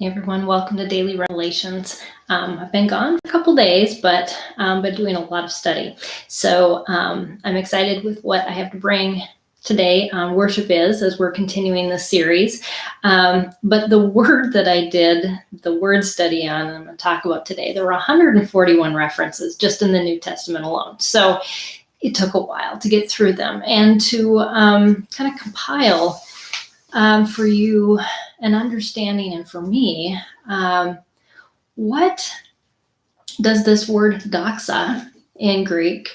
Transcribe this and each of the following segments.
Hey everyone, welcome to Daily Revelations. I've been gone for a couple days, but been doing a lot of study. So I'm excited with what I have to bring today on worship as we're continuing this series. But the word that I did the word study on, and I'm going to talk about today, there were 141 references just in the New Testament alone. So it took a while to get through them and to kind of compile for you an understanding, and for me, what does this word doxa in Greek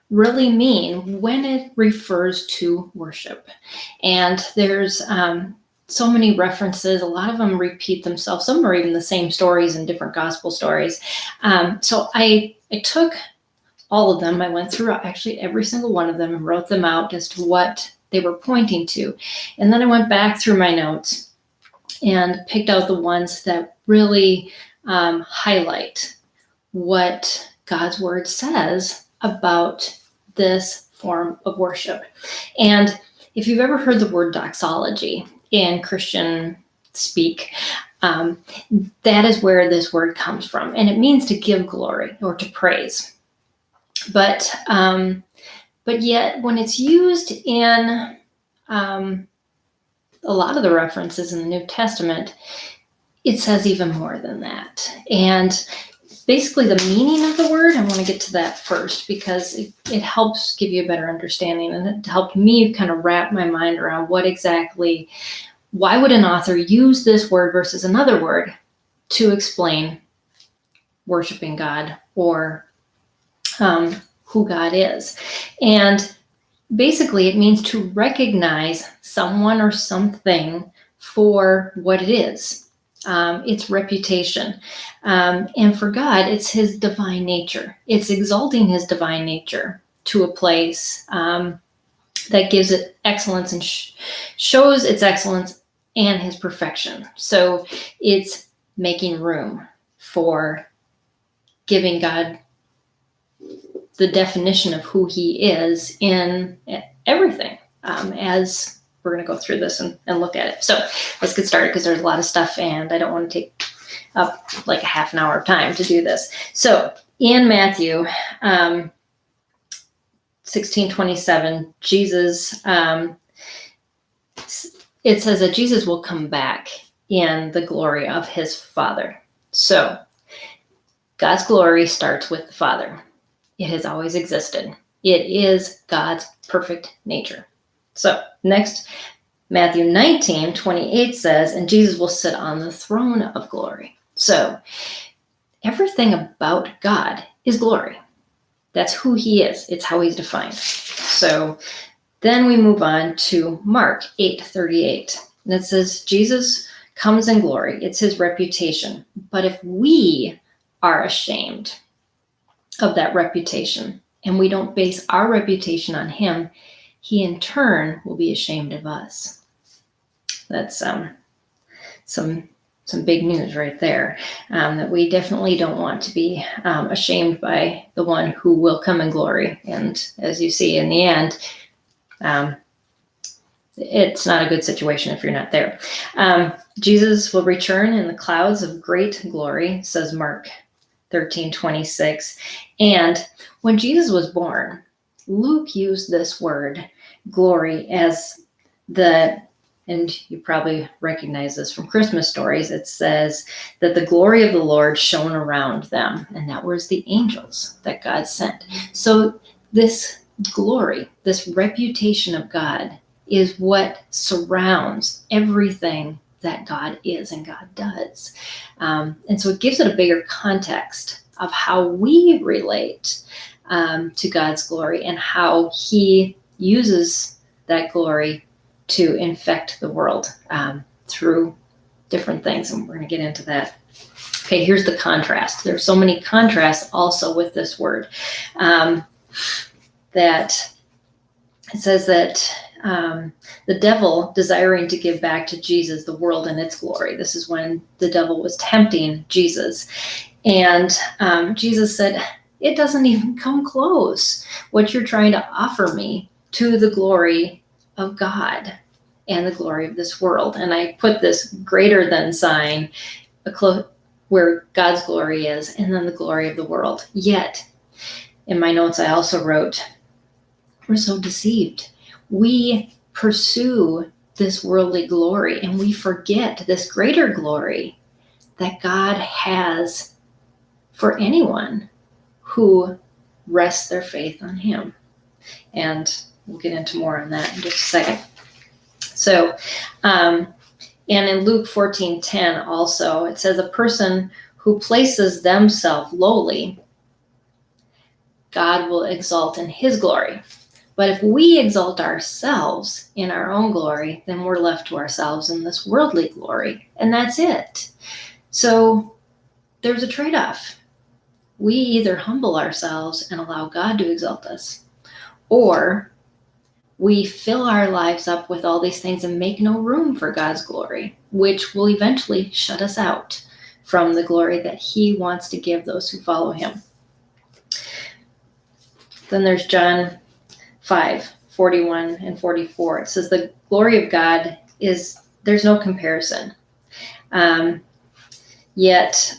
really mean when it refers to worship? And there's so many references. A lot of them repeat themselves. Some are even the same stories in different gospel stories. So I took all of them. I went through actually every single one of them and wrote them out as to what they were pointing to. And then I went back through my notes and picked out the ones that really highlight what God's word says about this form of worship. And if you've ever heard the word doxology in Christian speak, that is where this word comes from. And it means to give glory or to praise. But yet when it's used in a lot of the references in the New Testament, it says even more than that. And basically the meaning of the word, I want to get to that first because it helps give you a better understanding, and it helped me kind of wrap my mind around why would an author use this word versus another word to explain worshiping God or who God is. And basically, it means to recognize someone or something for what it is, its reputation. And for God, it's his divine nature. It's exalting his divine nature to a place that gives it excellence and shows its excellence and his perfection. So it's making room for giving God the definition of who he is in everything, as we're going to go through this and look at it. So let's get started because there's a lot of stuff and I don't want to take up like a half an hour of time to do this. So in Matthew 16:27, Jesus, it says that Jesus will come back in the glory of his Father. So God's glory starts with the Father. It has always existed. It is God's perfect nature. So next, Matthew 19:28 says, and Jesus will sit on the throne of glory. So everything about God is glory. That's who he is. It's how he's defined. So then we move on to Mark 8:38. And it says, Jesus comes in glory. It's his reputation. But if we are ashamed of that reputation and we don't base our reputation on him, he in turn will be ashamed of us. That's some big news right there, that we definitely don't want to be ashamed by the one who will come in glory. And as you see in the end, it's not a good situation if you're not there. Jesus will return in the clouds of great glory, says Mark 13:26. And when Jesus was born, Luke used this word glory as and you probably recognize this from Christmas stories. It says that the glory of the Lord shone around them, and that was the angels that God sent. So this glory, this reputation of God, is what surrounds everything that God is and God does. And so it gives it a bigger context of how we relate to God's glory and how he uses that glory to infect the world through different things. And we're going to get into that. Okay, here's the contrast. There's so many contrasts also with this word, that it says that the devil desiring to give back to Jesus the world and its glory. This is when the devil was tempting Jesus. And Jesus said, it doesn't even come close, what you're trying to offer me, to the glory of God and the glory of this world. And I put this greater than sign where God's glory is, and then the glory of the world. Yet, in my notes, I also wrote, we're so deceived. We pursue this worldly glory and we forget this greater glory that God has for anyone who rests their faith on him. And we'll get into more on that in just a second. So, and in Luke 14:10 also, it says, a person who places themselves lowly, God will exalt in his glory. But if we exalt ourselves in our own glory, then we're left to ourselves in this worldly glory. And that's it. So there's a trade-off. We either humble ourselves and allow God to exalt us, or we fill our lives up with all these things and make no room for God's glory, which will eventually shut us out from the glory that he wants to give those who follow him. Then there's John 5:41 and 44. It says, the glory of God there's no comparison. Yet,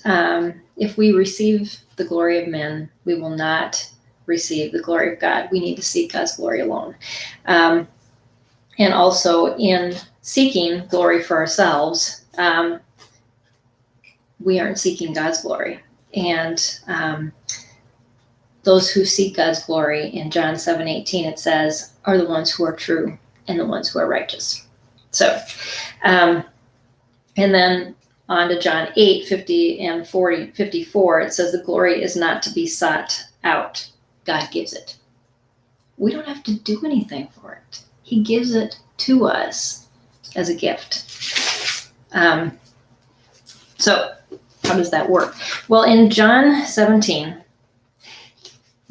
if we receive the glory of men, we will not receive the glory of God. We need to seek God's glory alone. And also in seeking glory for ourselves, we aren't seeking God's glory. And those who seek God's glory, in John 7:18, it says, are the ones who are true and the ones who are righteous. So, and then on to John 8:50 and 54, it says the glory is not to be sought out. God gives it. We don't have to do anything for it. He gives it to us as a gift. So how does that work? Well, in John 17,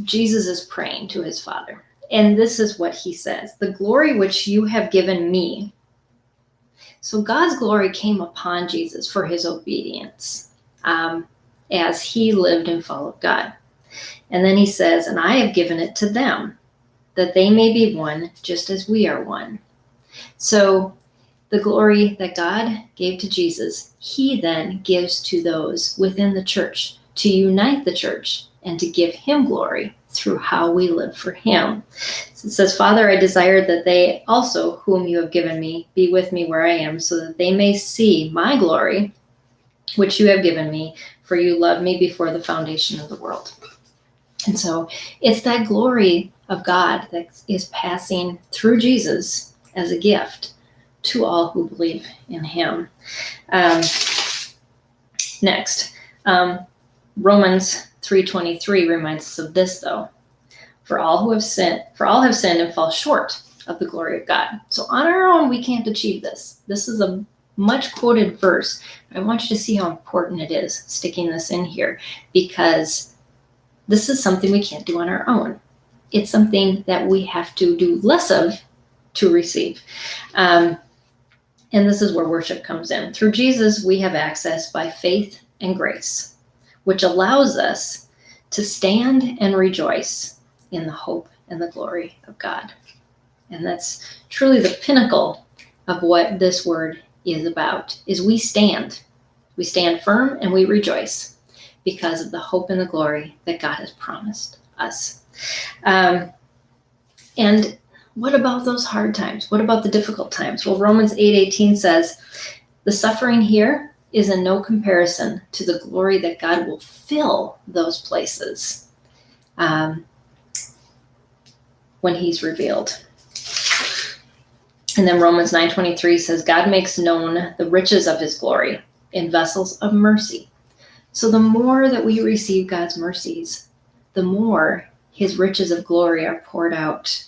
Jesus is praying to his Father. And this is what he says, the glory which you have given me. So God's glory came upon Jesus for his obedience as he lived and followed God. And then he says, and I have given it to them, that they may be one just as we are one. So the glory that God gave to Jesus, he then gives to those within the church to unite the church and to give him glory through how we live for him. So it says, Father, I desire that they also, whom you have given me, be with me where I am, so that they may see my glory, which you have given me, for you loved me before the foundation of the world. And so it's that glory of God that is passing through Jesus as a gift to all who believe in him. Next, Romans 3:23 reminds us of this, though. For all have sinned and fall short of the glory of God. So on our own, we can't achieve this. This is a much quoted verse. I want you to see how important it is sticking this in here, because this is something we can't do on our own. It's something that we have to do less of to receive. And this is where worship comes in. Through Jesus, we have access by faith and grace, which allows us to stand and rejoice in the hope and the glory of God. And that's truly the pinnacle of what this word is about, is we stand. We stand firm and we rejoice because of the hope and the glory that God has promised us. And what about those hard times? What about the difficult times? Well, Romans 8:18 says, the suffering here is in no comparison to the glory that God will fill those places when he's revealed. And then Romans 9:23 says, God makes known the riches of his glory in vessels of mercy. So the more that we receive God's mercies, the more his riches of glory are poured out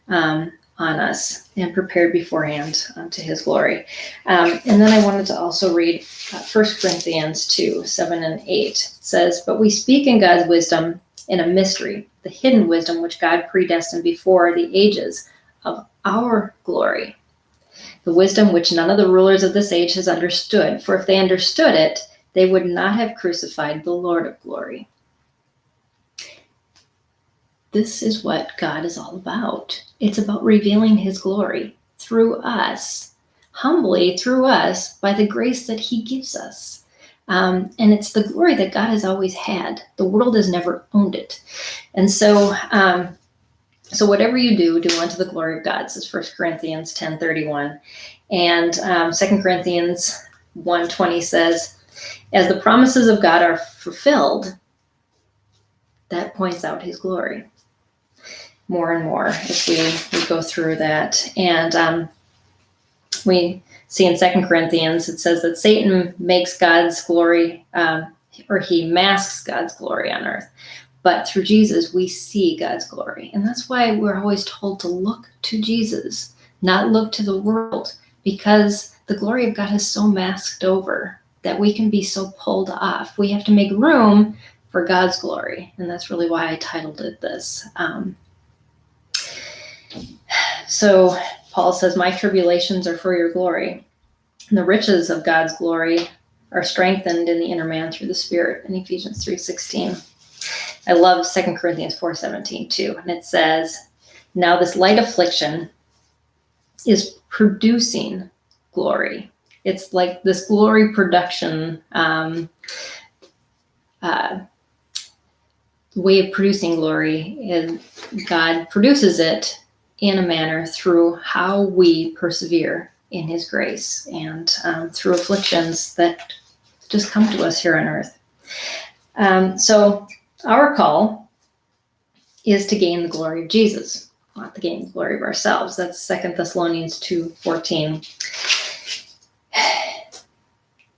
on us and prepared beforehand to his glory. And then I wanted to also read 1 Corinthians 2:7 and 8. It says, but we speak in God's wisdom in a mystery, the hidden wisdom which God predestined before the ages of our glory, the wisdom which none of the rulers of this age has understood. For if they understood it, they would not have crucified the Lord of glory. This is what God is all about. It's about revealing his glory through us, humbly through us, by the grace that he gives us. And it's the glory that God has always had. The world has never owned it. And so whatever you do, do unto the glory of God, says 1 Corinthians 10:31. And 2 Corinthians 1:20 says, as the promises of God are fulfilled, that points out his glory more and more as we go through that. And we see in 2 Corinthians, it says that Satan makes God's glory, or he masks God's glory on earth. But through Jesus, we see God's glory. And that's why we're always told to look to Jesus, not look to the world, because the glory of God is so masked over that we can be so pulled off. We have to make room for God's glory. And that's really why I titled it this. So Paul says, my tribulations are for your glory. And the riches of God's glory are strengthened in the inner man through the Spirit in Ephesians 3:16. I love 2 Corinthians 4:17 too. And it says, now this light affliction is producing glory. It's like this glory production way of producing glory is God produces it in a manner through how we persevere in his grace and through afflictions that just come to us here on earth. So our call is to gain the glory of Jesus, not to gain the glory of ourselves. That's 2 Thessalonians 2:14.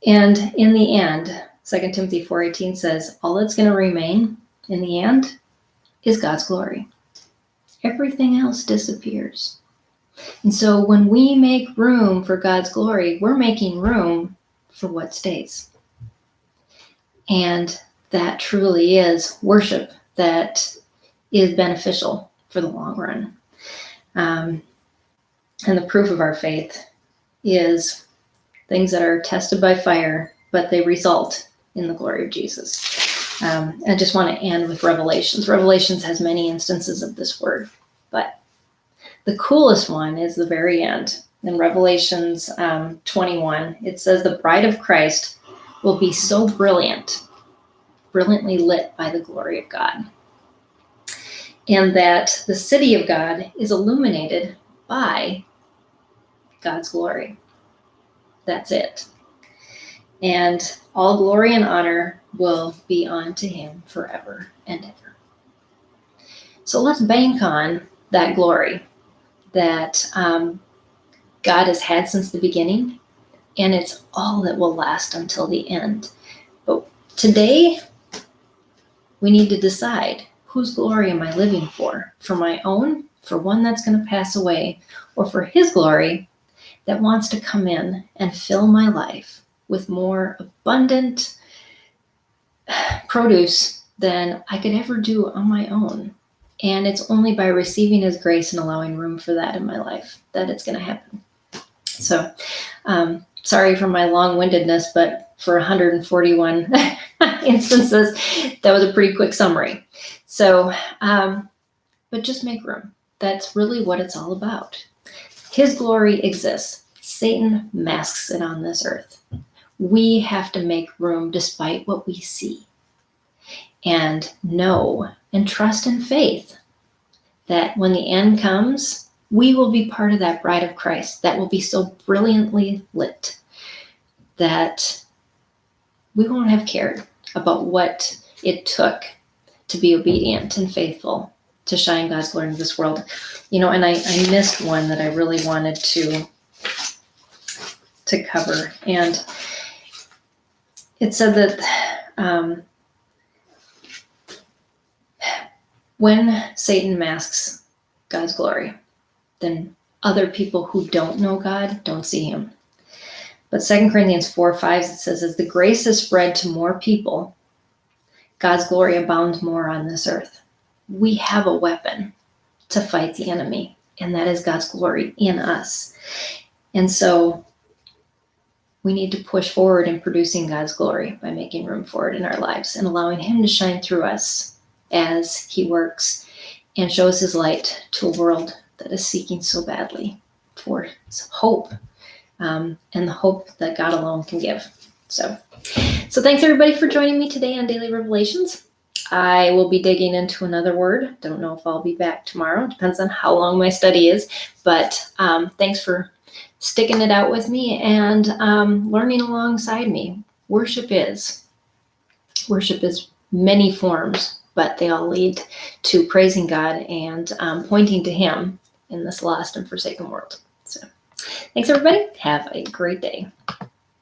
And in the end, 2 Timothy 4:18 says, all that's going to remain in the end is God's glory. Everything else disappears. And so when we make room for God's glory, we're making room for what stays. And that truly is worship that is beneficial for the long run. And the proof of our faith is things that are tested by fire, but they result in the glory of Jesus. I just want to end with Revelations. Revelations has many instances of this word, but the coolest one is the very end. In Revelations 21, it says the bride of Christ will be so brilliantly lit by the glory of God. And that the city of God is illuminated by God's glory. That's it. And all glory and honor will be unto him forever and ever. So let's bank on that glory that God has had since the beginning, and it's all that will last until the end. But today, we need to decide, whose glory am I living for? For my own, for one that's going to pass away, or for his glory that wants to come in and fill my life with more abundant produce than I could ever do on my own. And it's only by receiving his grace and allowing room for that in my life that it's going to happen. So, sorry for my long-windedness, but for 141 instances, that was a pretty quick summary. So, but just make room. That's really what it's all about. His glory exists. Satan masks it on this earth. We have to make room despite what we see, and know and trust in faith that when the end comes, we will be part of that bride of Christ that will be so brilliantly lit that we won't have cared about what it took to be obedient and faithful to shine God's glory in this world. And I missed one that I really wanted to cover. And it said that when Satan masks God's glory, then other people who don't know God don't see him. But 2 Corinthians 4:5, it says, as the grace is spread to more people, God's glory abounds more on this earth. We have a weapon to fight the enemy, and that is God's glory in us. And so we need to push forward in producing God's glory by making room for it in our lives and allowing him to shine through us as he works and shows his light to a world that is seeking so badly for hope, and the hope that God alone can give. So thanks everybody for joining me today on Daily Revelations. I will be digging into another word. Don't know if I'll be back tomorrow. Depends on how long my study is. But thanks for sticking it out with me and learning alongside me. Worship is many forms, but they all lead to praising God and pointing to Him in this lost and forsaken world. So thanks everybody. Have a great day.